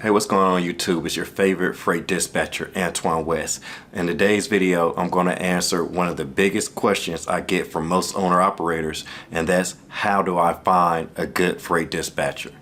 Hey, what's going on YouTube? It's your favorite freight dispatcher, Antoine West. In today's video, I'm going to answer one of the biggest questions I get from most owner-operators, and that's how do I find a good freight dispatcher?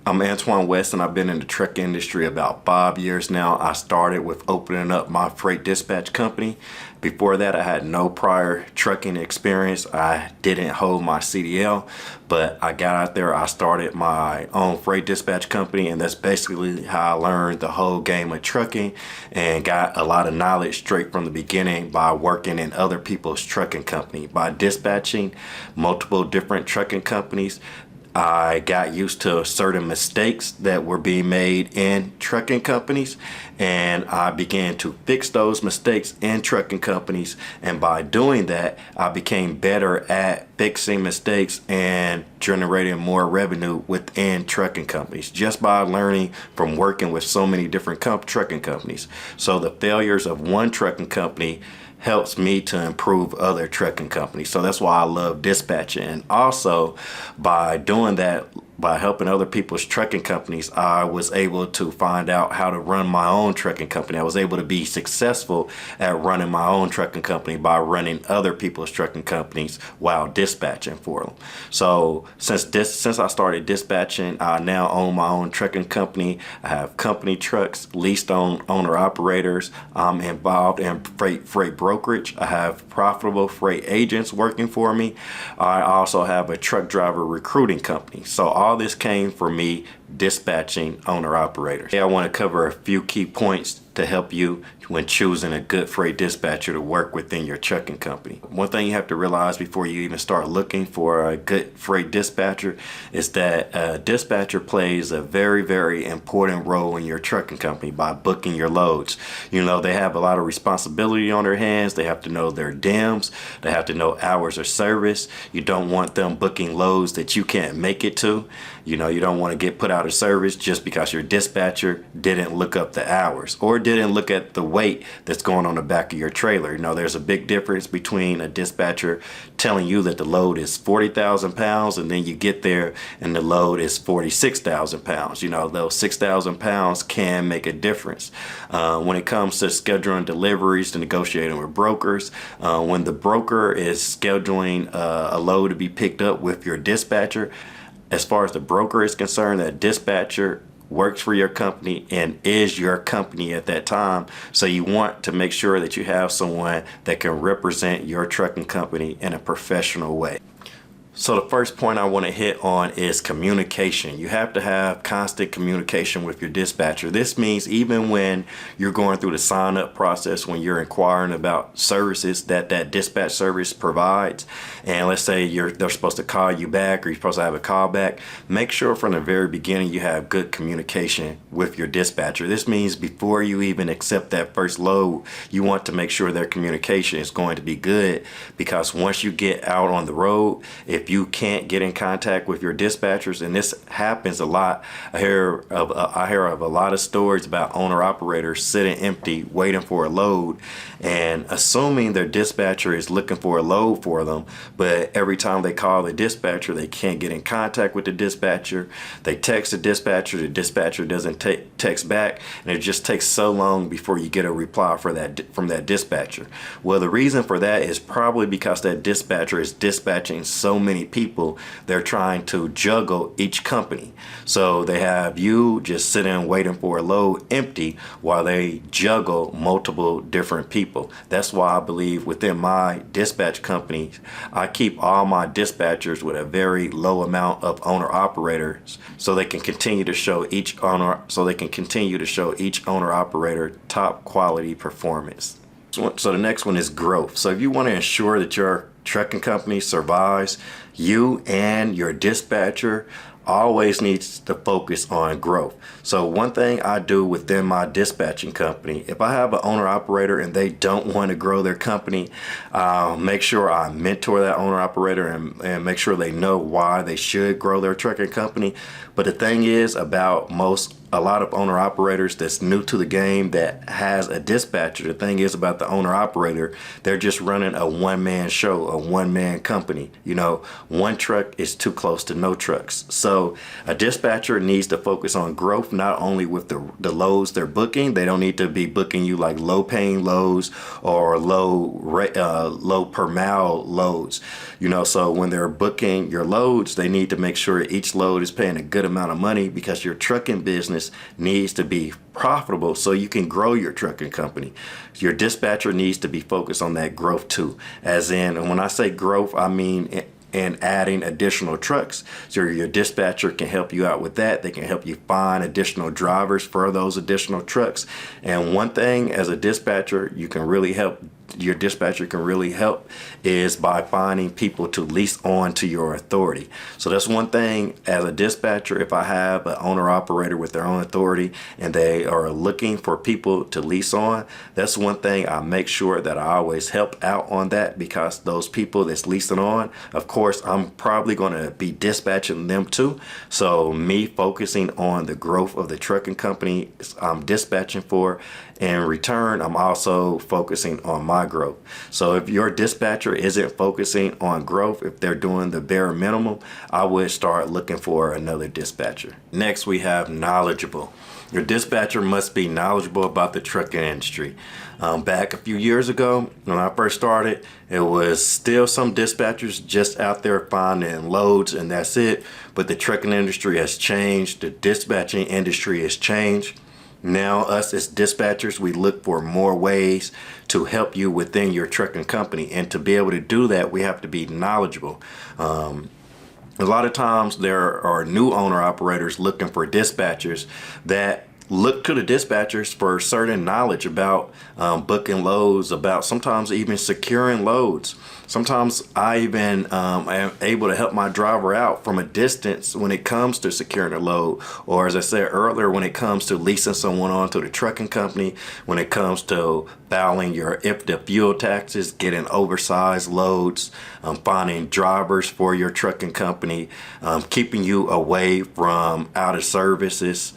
I'm Antoine West, and I've been in the truck industry about 5 years now. I started with opening up my freight dispatch company. Before that, I had no prior trucking experience. I didn't hold my CDL, but I got out there, I started my own freight dispatch company, and that's basically how I learned the whole game of trucking and got a lot of knowledge straight from the beginning by working in other people's trucking company. By dispatching multiple different trucking companies, I got used to certain mistakes that were being made in trucking companies, and I began to fix those mistakes in trucking companies. And by doing that, I became better at fixing mistakes and generating more revenue within trucking companies just by learning from working with so many different trucking companies. So the failures of one trucking company helps me to improve other trucking companies. So that's why I love dispatching. And also by doing that, by helping other people's trucking companies, I was able to find out how to run my own trucking company. I was able to be successful at running my own trucking company by running other people's trucking companies while dispatching for them. So since I started dispatching, I now own my own trucking company. I have company trucks leased on owner-operators. I'm involved in freight brokerage. I have profitable freight agents working for me. I also have a truck driver recruiting company. So all this came from me dispatching owner-operators. Today I want to cover a few key points to help you when choosing a good freight dispatcher to work within your trucking company. One thing you have to realize before you even start looking for a good freight dispatcher is that a dispatcher plays a very, very important role in your trucking company by booking your loads. You know, they have a lot of responsibility on their hands. They have to know their DIMs. They have to know hours of service. You don't want them booking loads that you can't make it to. You know, you don't want to get put out of service just because your dispatcher didn't look up the hours or didn't look at the weight that's going on the back of your trailer. You know, there's a big difference between a dispatcher telling you that the load is 40,000 pounds and then you get there and the load is 46,000 pounds. You know, those 6,000 pounds can make a difference. When it comes to scheduling deliveries, to negotiating with brokers, when the broker is scheduling a load to be picked up with your dispatcher, as far as the broker is concerned, that dispatcher works for your company and is your company at that time. So you want to make sure that you have someone that can represent your trucking company in a professional way. So the first point I want to hit on is communication. You have to have constant communication with your dispatcher. This means even when you're going through the sign up process, when you're inquiring about services that dispatch service provides, and let's say they're supposed to call you back or you're supposed to have a call back, make sure from the very beginning you have good communication with your dispatcher. This means before you even accept that first load, you want to make sure their communication is going to be good, because once you get out on the road, if you can't get in contact with your dispatchers, and this happens a lot, I hear of a lot of stories about owner-operators sitting empty waiting for a load and assuming their dispatcher is looking for a load for them, but every time they call the dispatcher, they can't get in contact with the dispatcher. They text the dispatcher doesn't text back, and it just takes so long before you get a reply from that dispatcher. Well, the reason for that is probably because that dispatcher is dispatching so many people. They're trying to juggle each company. So they have you just sitting waiting for a load empty while they juggle multiple different people. That's why I believe within my dispatch company, I keep all my dispatchers with a very low amount of owner operators so they can continue to show each owner operator top quality performance. So the next one is growth. So if you want to ensure that your trucking company survives, You and your dispatcher always needs to focus on growth. So one thing I do within my dispatching company, if I have an owner operator and they don't want to grow their company, I'll make sure I mentor that owner operator and make sure they know why they should grow their trucking company. But the thing is about a lot of owner operators that's new to the game that has a dispatcher, the thing is about the owner operator, they're just running a one-man show, a one-man company. You know, one truck is too close to no trucks. So a dispatcher needs to focus on growth, not only with the loads they're booking. They don't need to be booking you like low paying loads or low per mile loads. You know, so when they're booking your loads, they need to make sure each load is paying a good amount of money, because your trucking business needs to be profitable so you can grow your trucking company. Your dispatcher needs to be focused on that growth too. As in, and when I say growth, I mean and adding additional trucks. So your dispatcher can help you out with that. They can help you find additional drivers for those additional trucks. And one thing as a dispatcher, your dispatcher can really help is by finding people to lease on to your authority. So that's one thing as a dispatcher. If I have an owner operator with their own authority and they are looking for people to lease on, that's one thing I make sure that I always help out on that, because those people that's leasing on, of course, I'm probably going to be dispatching them too. So me focusing on the growth of the trucking company I'm dispatching for, in return, I'm also focusing on my growth. So if your dispatcher isn't focusing on growth, if they're doing the bare minimum, I would start looking for another dispatcher. Next, we have knowledgeable. Your dispatcher must be knowledgeable about the trucking industry. Back a few years ago, when I first started, it was still some dispatchers just out there finding loads and that's it. But the trucking industry has changed. The dispatching industry has changed. Now, us as dispatchers, we look for more ways to help you within your trucking company. And to be able to do that, we have to be knowledgeable. A lot of times there are new owner operators looking for dispatchers that look to the dispatchers for certain knowledge about booking loads, about sometimes even securing loads. Sometimes I even am able to help my driver out from a distance when it comes to securing a load, or as I said earlier, when it comes to leasing someone onto the trucking company, when it comes to filing your the fuel taxes, getting oversized loads, finding drivers for your trucking company, keeping you away from out of services,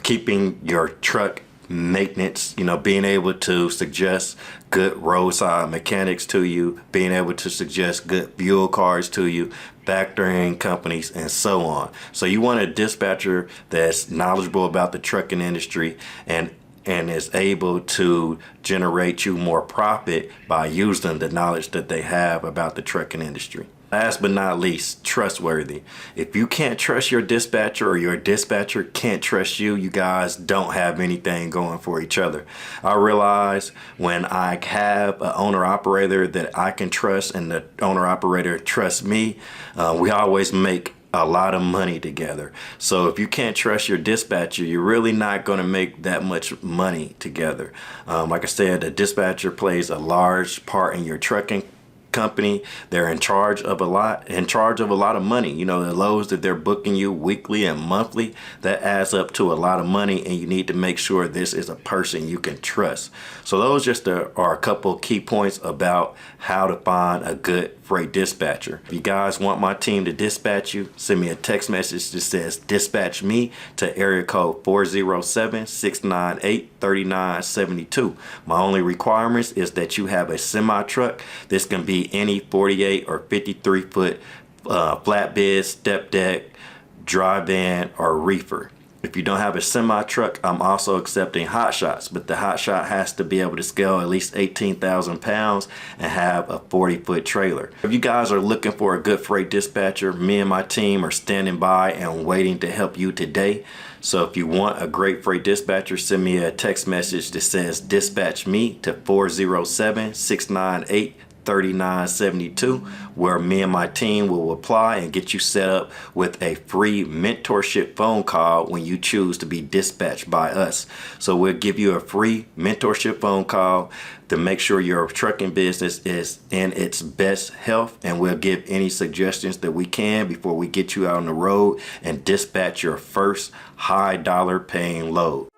keeping your truck maintenance, being able to suggest good roadside mechanics to you, being able to suggest good fuel cards to you, factoring companies, and so on. So you want a dispatcher that's knowledgeable about the trucking industry and is able to generate you more profit by using the knowledge that they have about the trucking industry. Last but not least, trustworthy. If you can't trust your dispatcher or your dispatcher can't trust you, you guys don't have anything going for each other. I realize when I have an owner operator that I can trust and the owner operator trusts me, we always make a lot of money together. So if you can't trust your dispatcher, you're really not going to make that much money together. Like I said, the dispatcher plays a large part in your trucking company. They're in charge of a lot of money. The loads that they're booking you weekly and monthly, that adds up to a lot of money, and you need to make sure this is a person you can trust. So those just are a couple key points about how to find a good freight dispatcher. If you guys want my team to dispatch you, send me a text message that says dispatch me to area code 407-698-3972. My only requirements is that you have a semi truck. This can be any 48 or 53 foot flatbed, step deck, dry van, or reefer. If you don't have a semi truck, I'm also accepting hot shots, but the hot shot has to be able to scale at least 18,000 pounds and have a 40-foot trailer. If you guys are looking for a good freight dispatcher, me and my team are standing by and waiting to help you today. So if you want a great freight dispatcher, send me a text message that says dispatch me to 407-698 $39.72, where me and my team will apply and get you set up with a free mentorship phone call when you choose to be dispatched by us. So we'll give you a free mentorship phone call to make sure your trucking business is in its best health, and we'll give any suggestions that we can before we get you out on the road and dispatch your first high dollar paying load.